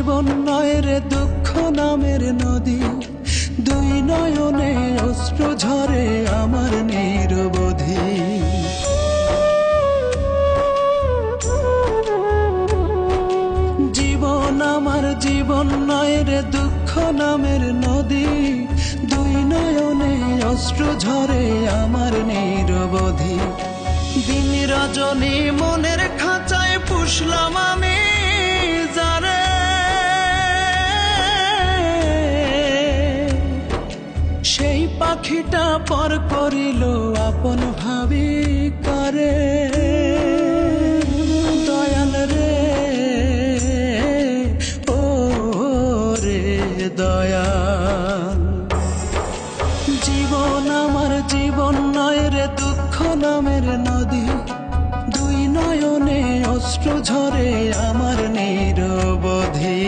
জীবন নয় রে দুঃখ নামের নদী, দুই নয়নে অশ্রু ঝরে আমার নিরবধি। জীবন আমার জীবন নয় রে দুঃখ নামের নদী, দুই নয়নে অশ্রু ঝরে আমার নিরবধি। দিন রজনী মনের খাঁচায় পুষলাম আমি যারে, সেই পাখিটা পর করিল আপন ভাবি করে। দয়াল রে ও রে দয়াল, জীবন আমার জীবন নয় রে দুঃখ নামের নদী, দুই নয়নে অশ্রু ঝরে আমার নিরবধি।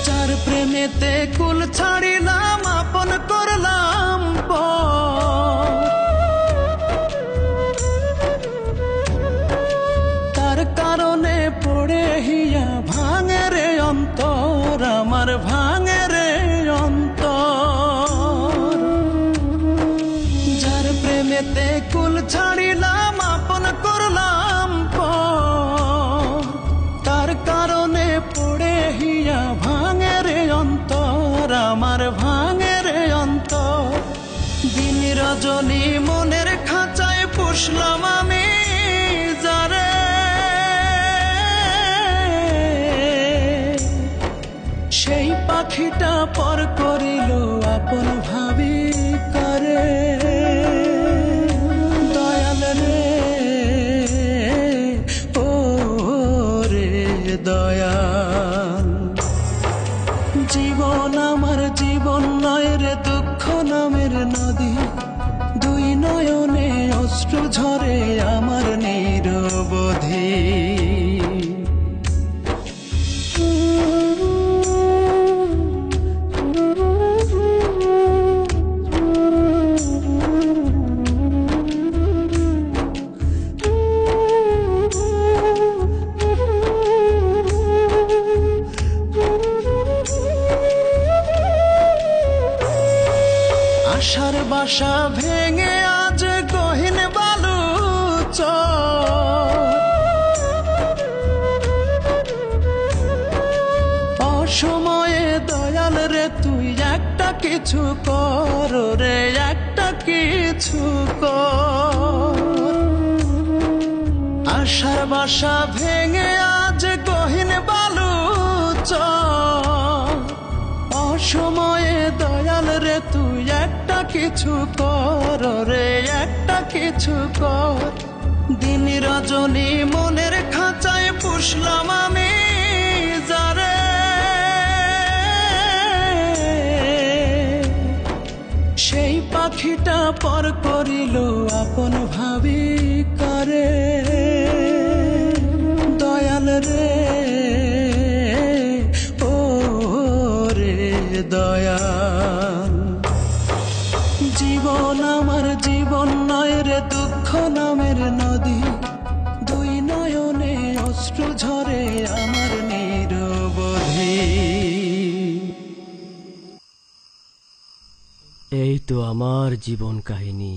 যার প্রেমেতে কুল ছাড়িলাম আপন করলাম পর, তার কারণে পড়ে হিয়া ভাঙে রে অন্তর আমার, ভাঙে রে অন্তর। যার প্রেমেতে কুল ছাড়িলাম আপন করলাম পর, তার কারণে পড়ে হিয়া ভাঙে রে অন্তর আমার, ভাঙে রে অন্তর। দিন রজনী মনের খাঁচায় পুষলাম আমি যারে, সেই পাখিটা পর করিল আপন ভাবি করে। দয়াল রে ও রে দয়াল, জীবন আমার জীবন নয় রে দুঃখ নামের নদী, দুই নয়নে অশ্রু ঝরে আমার নিরবধি। আশার বাসা ভেঙে আজ গহীন বালু চর, অসময়ে দয়াল রে তুই একটা কিছু কর রে, একটা কিছু কর। আশার বাসা ভেঙে আজ গহীন বালু চর, অসময়ে দয়াল রে তুই একটা কিছু কর রে, একটা কিছু কর। দিন রজনী মনের খাঁচায় পুষলাম আমি যারে, সেই পাখিটা পর করিল আপন ভাবি করে। দয়াল রে ও রে দয়াল, জীবন আমার জীবন নয় রে দুঃখ নামের নদী, দুই নয়নে অশ্রু ঝরে আমার নিরবধি। এই তো আমার জীবন কাহিনী।